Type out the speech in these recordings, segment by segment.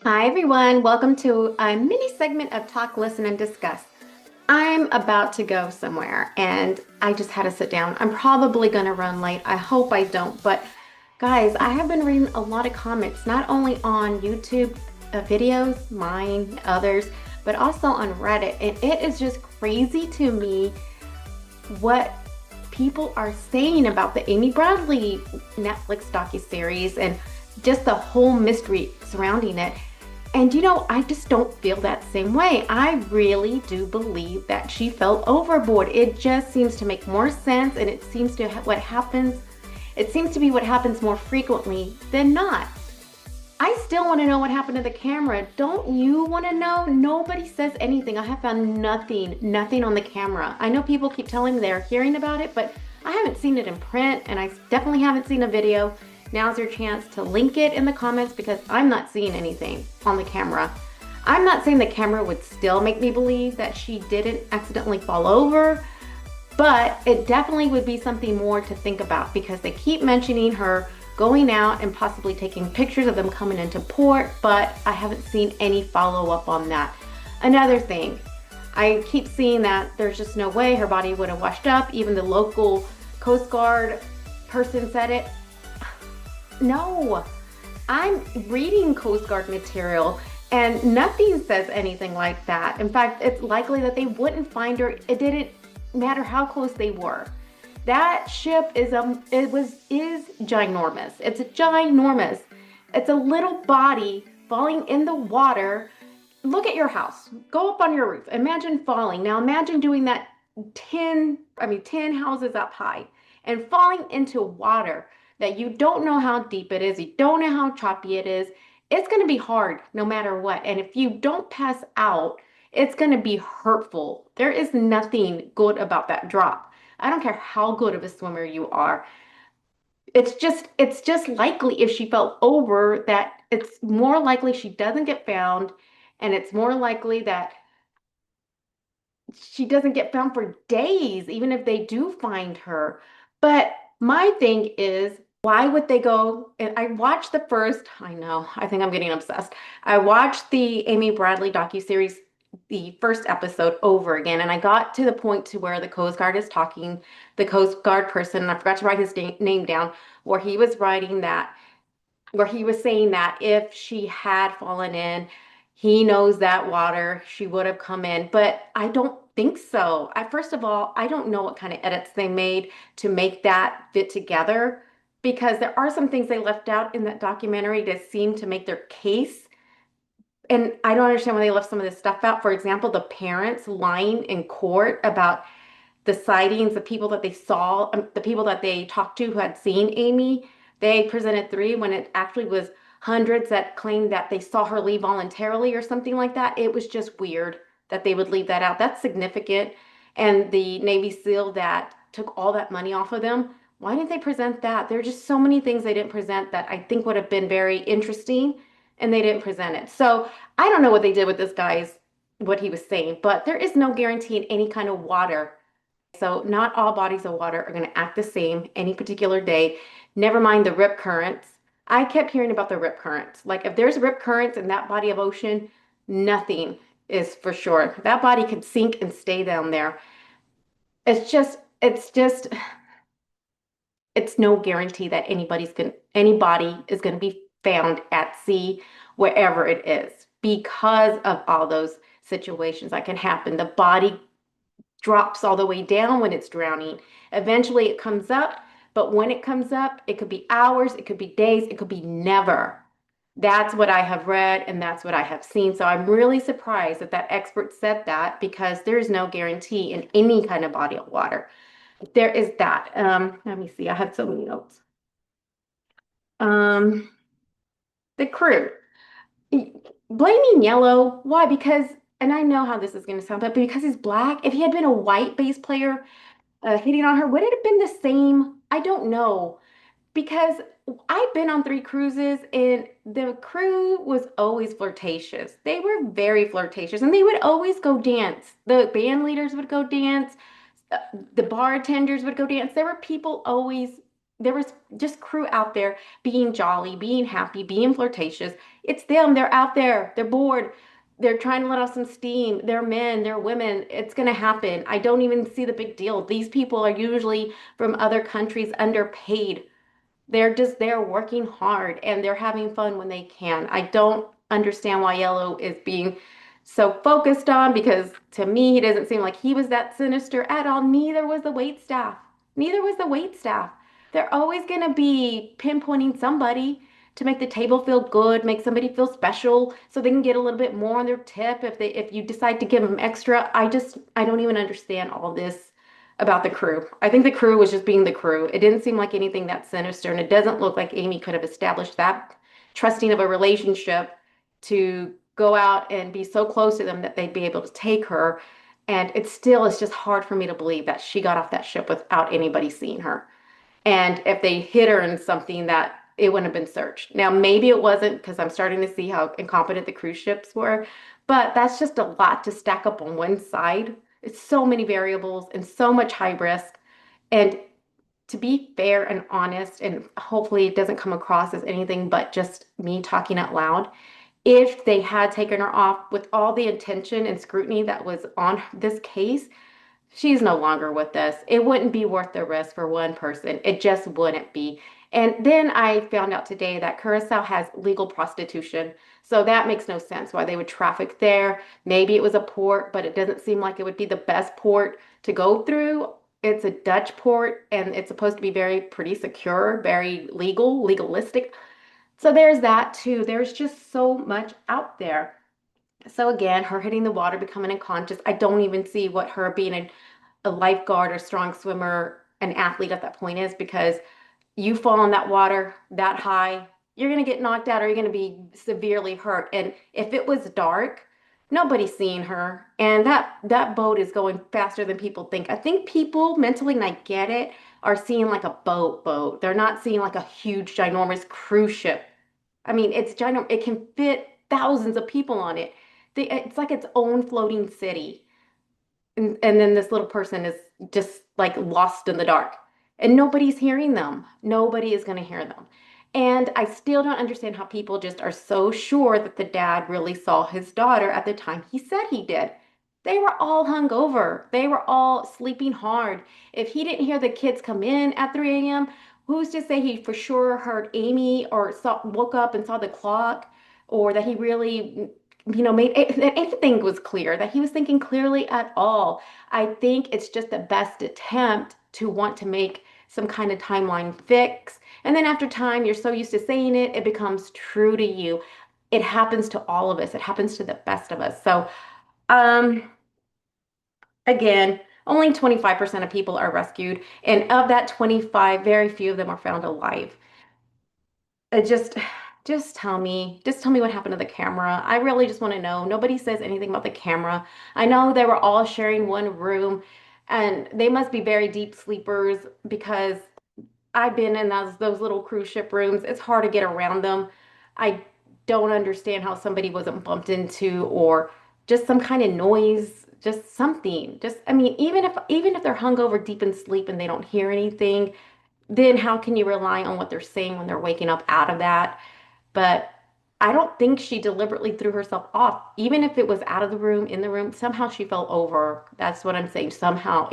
Hi, everyone. Welcome to a mini segment of Talk, Listen, and Discuss. I'm about to go somewhere and I just had to sit down. I'm probably going to run late. I hope I don't. But guys, I have been reading a lot of comments, not only on YouTube videos, mine, others, but also on Reddit. And it is just crazy to me what people are saying about the Amy Bradley Netflix docuseries and just the whole mystery surrounding it. And I just don't feel that same way. I really do believe that she fell overboard. It just seems to make more sense, and it seems to what happens. It seems to be what happens more frequently than not. I still want to know what happened to the camera. Don't you want to know? Nobody says anything. I have found nothing on the camera. I know people keep telling me they're hearing about it, but I haven't seen it in print, and I definitely haven't seen a video. Now's your chance to link it in the comments because I'm not seeing anything on the camera. I'm not saying the camera would still make me believe that she didn't accidentally fall over, but it definitely would be something more to think about because they keep mentioning her going out and possibly taking pictures of them coming into port, but I haven't seen any follow up on that. Another thing, I keep seeing that there's just no way her body would have washed up. Even the local Coast Guard person said it. No, I'm reading Coast Guard material and nothing says anything like that. In fact, it's likely that they wouldn't find her. It didn't matter how close they were. That ship is ginormous. It's ginormous. It's a little body falling in the water. Look at your house. Go up on your roof. Imagine falling. Now imagine doing that 10 houses up high and falling into water that you don't know how deep it is. You don't know how choppy it is. It's going to be hard no matter what. And if you don't pass out, it's going to be hurtful. There is nothing good about that drop. I don't care how good of a swimmer you are. It's just likely if she fell over that it's more likely she doesn't get found, and it's more likely that she doesn't get found for days, even if they do find her. But my thing is, why would they go? And I watched the first, I know, I think I'm getting obsessed. I watched the Amy Bradley docuseries, the first episode over again, and I got to the point to where the Coast Guard is talking, the Coast Guard person, and I forgot to write his name down, where he was writing that where he was saying that if she had fallen in, he knows that water, she would have come in. But I don't think so. First of all, I don't know what kind of edits they made to make that fit together because there are some things they left out in that documentary that seem to make their case. And I don't understand why they left some of this stuff out. For example, the parents lying in court about the sightings, the people that they saw, the people that they talked to who had seen Amy. They presented three when it actually was hundreds that claimed that they saw her leave voluntarily or something like that. It was just weird that they would leave that out. That's significant. And the Navy SEAL that took all that money off of them, why didn't they present that? There are just so many things they didn't present that I think would have been very interesting, and they didn't present it. So I don't know what they did with this guy's, what he was saying, but there is no guarantee in any kind of water, so not all bodies of water are going to act the same any particular day. Never mind the rip currents. I kept hearing about the rip currents. Like if there's rip currents in that body of ocean, nothing is for sure. That body could sink and stay down there. It's just, it's no guarantee that anybody is going to be found at sea wherever it is because of all those situations that can happen. The body drops all the way down when it's drowning. Eventually it comes up, but when it comes up, it could be hours, it could be days, it could be never. That's what I have read and that's what I have seen. So I'm really surprised that that expert said that because there is no guarantee in any kind of body of water. There is that. Let me see. I have so many notes. Um, the crew. Blaming Yellow, why? Because, and I know how this is going to sound, but because he's black, if he had been a white bass player, hitting on her, would it have been the same? I don't know because I've been on three cruises and the crew was always flirtatious. They were very flirtatious and they would always go dance. The band leaders would go dance, uh, the bartenders would go dance. There were people always there was just crew out there being jolly, being happy, being flirtatious. It's them. They're out there. They're bored. They're trying to let off some steam. They're men, they're women. It's going to happen. I don't even see the big deal. These people are usually from other countries underpaid. They're just there working hard and they're having fun when they can. I don't understand why Yellow is being so focused on because to me, he doesn't seem like he was that sinister at all. Neither was the wait staff. Neither was the wait staff. They're always going to be pinpointing somebody to make the table feel good, make somebody feel special so they can get a little bit more on their tip if you decide to give them extra. I don't even understand all this about the crew. I think the crew was just being the crew. It didn't seem like anything that sinister, and it doesn't look like Amy could have established that trusting of a relationship to go out and be so close to them that they'd be able to take her. And it still is just hard for me to believe that she got off that ship without anybody seeing her. And if they hit her in something that it wouldn't have been searched. Now, maybe it wasn't because I'm starting to see how incompetent the cruise ships were, but that's just a lot to stack up on one side. It's so many variables and so much high risk. And to be fair and honest, and hopefully it doesn't come across as anything but just me talking out loud, if they had taken her off with all the attention and scrutiny that was on this case, she's no longer with us. It wouldn't be worth the risk for one person. It just wouldn't be. And then I found out today that Curacao has legal prostitution. So that makes no sense why they would traffic there. Maybe it was a port, but it doesn't seem like it would be the best port to go through. It's a Dutch port and it's supposed to be very pretty secure, very legal, legalistic. So there's that too. There's just so much out there. So again, her hitting the water, becoming unconscious. I don't even see what her being a lifeguard or strong swimmer, an athlete at that point is because you fall in that water that high, you're going to get knocked out or you're going to be severely hurt. And if it was dark, nobody's seeing her. And that boat is going faster than people think. I think people mentally, and I get it, are seeing like a boat. They're not seeing like a huge, ginormous cruise ship. I mean, it's ginormous. It can fit thousands of people on it. It's like its own floating city. And then this little person is just like lost in the dark. And nobody's hearing them. Nobody is going to hear them. And I still don't understand how people just are so sure that the dad really saw his daughter at the time he said he did. They were all hungover. They were all sleeping hard. If he didn't hear the kids come in at 3 a.m., who's to say he for sure heard Amy or woke up and saw the clock or that he really made that anything was clear, that he was thinking clearly at all. I think it's just the best attempt to want to make some kind of timeline fix. And then after time, you're so used to saying it, it becomes true to you. It happens to all of us. It happens to the best of us. So, um, again, only 25% of people are rescued. And of that 25, very few of them are found alive. It just tell me what happened to the camera. I really just want to know. Nobody says anything about the camera. I know they were all sharing one room and they must be very deep sleepers because I've been in those little cruise ship rooms. It's hard to get around them. I don't understand how somebody wasn't bumped into or just some kind of noise, just something. Just I mean, even if they're hungover deep in sleep and they don't hear anything, then how can you rely on what they're saying when they're waking up out of that? But I don't think she deliberately threw herself off. Even if it was out of the room, in the room, somehow she fell over. That's what I'm saying. Somehow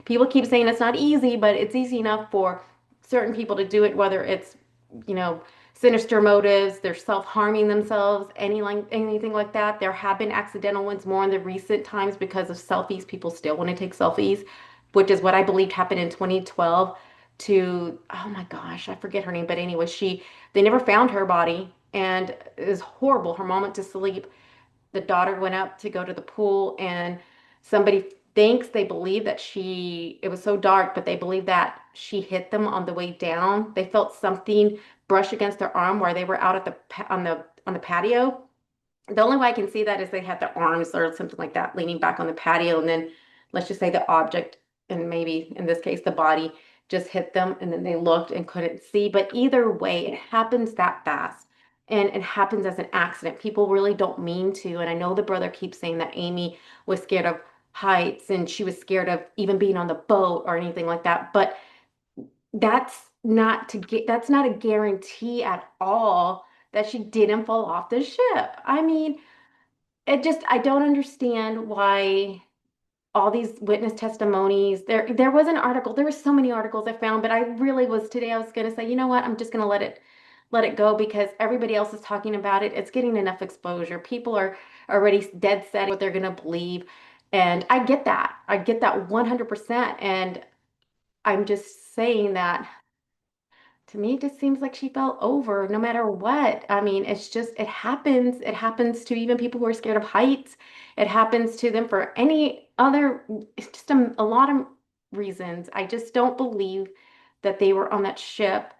people keep saying it's not easy, but it's easy enough for certain people to do it, whether it's, you know, sinister motives, they're self-harming themselves, anything like that. There have been accidental ones more in the recent times because of selfies. People still want to take selfies, which is what I believed happened in 2012 to, oh my gosh, I forget her name, but anyway, they never found her body and it was horrible. Her moment to sleep, the daughter went up to go to the pool and somebody thinks they believe that it was so dark, but they believe that she hit them on the way down. They felt something brush against their arm while they were out at on the patio. The only way I can see that is they had their arms or something like that leaning back on the patio, and then let's just say the object, and maybe in this case the body, just hit them, and then they looked and couldn't see. But either way, it happens that fast. And it happens as an accident. People really don't mean to. And I know the brother keeps saying that Amy was scared of heights and she was scared of even being on the boat or anything like that. But that's not to get, that's not a guarantee at all that she didn't fall off the ship. I mean, I don't understand why all these witness testimonies. There was an article, there were so many articles I found, but I really was today I was going to say, you know what, I'm just going to let it go because everybody else is talking about it. It's getting enough exposure. People are already dead set what they're going to believe. And I get that. I get that 100%. And I'm just saying that to me, it just seems like she fell over no matter what. I mean, it's just, it happens. It happens to even people who are scared of heights. It happens to them for any other, it's just a lot of reasons. I just don't believe that they were on that ship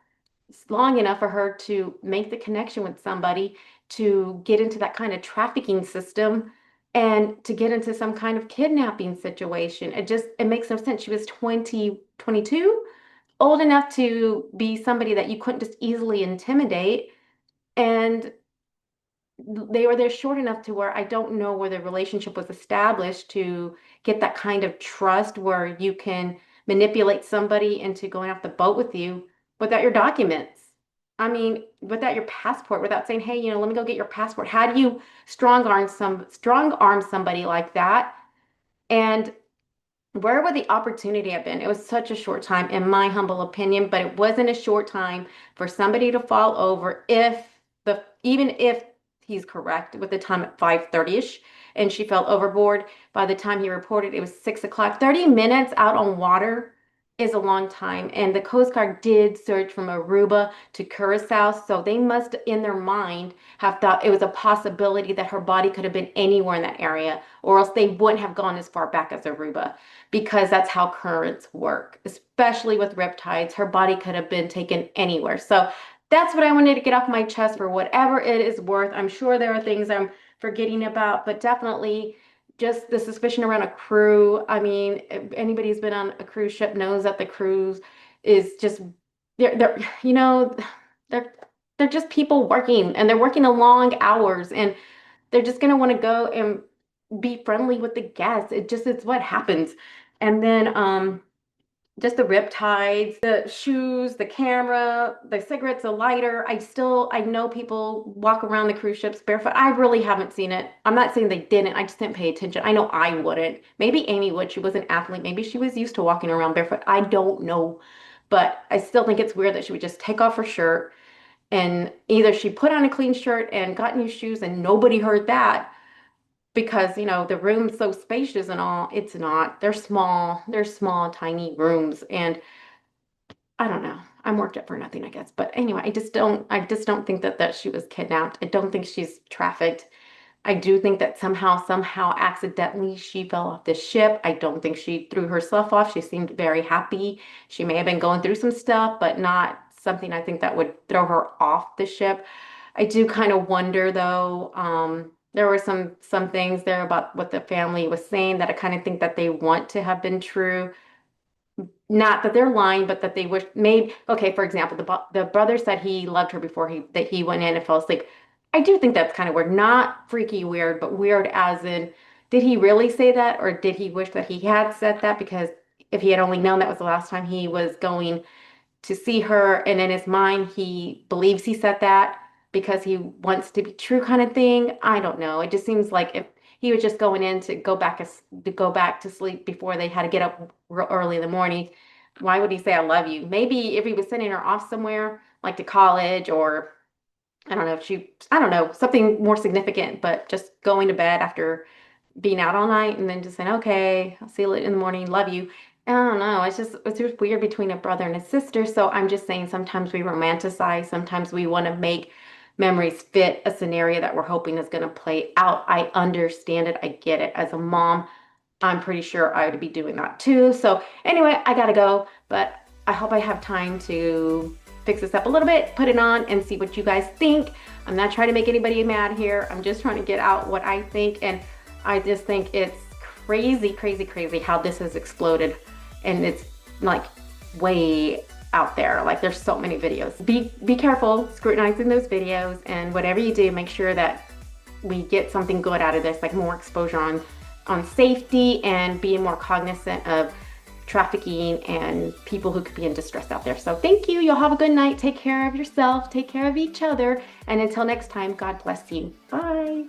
long enough for her to make the connection with somebody, to get into that kind of trafficking system and to get into some kind of kidnapping situation. It makes no sense. She was 20, 22, old enough to be somebody that you couldn't just easily intimidate. And they were there short enough to where I don't know where the relationship was established to get that kind of trust where you can manipulate somebody into going off the boat with you without your documents. I mean, without your passport, without saying, "Hey, let me go get your passport." How do you strong arm somebody like that? And where would the opportunity have been? It was such a short time, in my humble opinion, but it wasn't a short time for somebody to fall over even if he's correct with the time at 5:30ish and she fell overboard. By the time he reported, it was 6 o'clock. 30 minutes out on water is a long time. And the Coast Guard did search from Aruba to Curacao. So they must, in their mind, have thought it was a possibility that her body could have been anywhere in that area, or else they wouldn't have gone as far back as Aruba because that's how currents work, especially with riptides. Her body could have been taken anywhere. So that's what I wanted to get off my chest for whatever it is worth. I'm sure there are things I'm forgetting about, but definitely just the suspicion around a crew. I mean, if anybody's been on a cruise ship knows that the cruise is just they're they're they're just people working and they're working the long hours and they're just gonna want to go and be friendly with the guests. It's what happens. And then just the rip tides, the shoes, the camera, the cigarettes, the lighter. I know people walk around the cruise ships barefoot. I really haven't seen it. I'm not saying they didn't. I just didn't pay attention. I know I wouldn't. Maybe Amy would. She was an athlete. Maybe she was used to walking around barefoot. I don't know. But I still think it's weird that she would just take off her shirt and either she put on a clean shirt and got new shoes and nobody heard that because the room's so spacious and all. It's not. They're small tiny rooms. And I don't know, I'm worked up for nothing, I guess. But anyway, I just don't think that she was kidnapped. I don't think she's trafficked. I do think that somehow accidentally she fell off the ship. I don't think she threw herself off. She seemed very happy. She may have been going through some stuff, but not something I think that would throw her off the ship. I do kind of wonder though, there were some things there about what the family was saying that I kind of think that they want to have been true. Not that they're lying, but that they wish maybe, okay, for example, the brother said he loved her before he went in and fell asleep. I do think that's kind of weird. Not freaky weird, but weird as in, did he really say that or did he wish that he had said that? Because if he had only known that was the last time he was going to see her, and in his mind he believes he said that because he wants to be true kind of thing. I don't know. It just seems like if he was just going in to go back to sleep before they had to get up real early in the morning, why would he say I love you? Maybe if he was sending her off somewhere like to college or I don't know, something more significant, but just going to bed after being out all night and then just saying, okay, I'll see you in the morning, love you. I don't know. It's just weird between a brother and a sister. So I'm just saying sometimes we romanticize, sometimes we want to make memories fit a scenario that we're hoping is going to play out. I understand it. I get it. As a mom, I'm pretty sure I would be doing that too. So anyway, I gotta go, but I hope I have time to fix this up a little bit, put it on and see what you guys think. I'm not trying to make anybody mad here. I'm just trying to get out what I think. And I just think it's crazy, crazy, crazy how this has exploded. And it's like way out there. Like there's so many videos. Be careful scrutinizing those videos, and whatever you do, make sure that we get something good out of this, like more exposure on safety and being more cognizant of trafficking and people who could be in distress out there. So thank you. You'll have a good night. Take care of yourself. Take care of each other. And until next time, God bless you. Bye.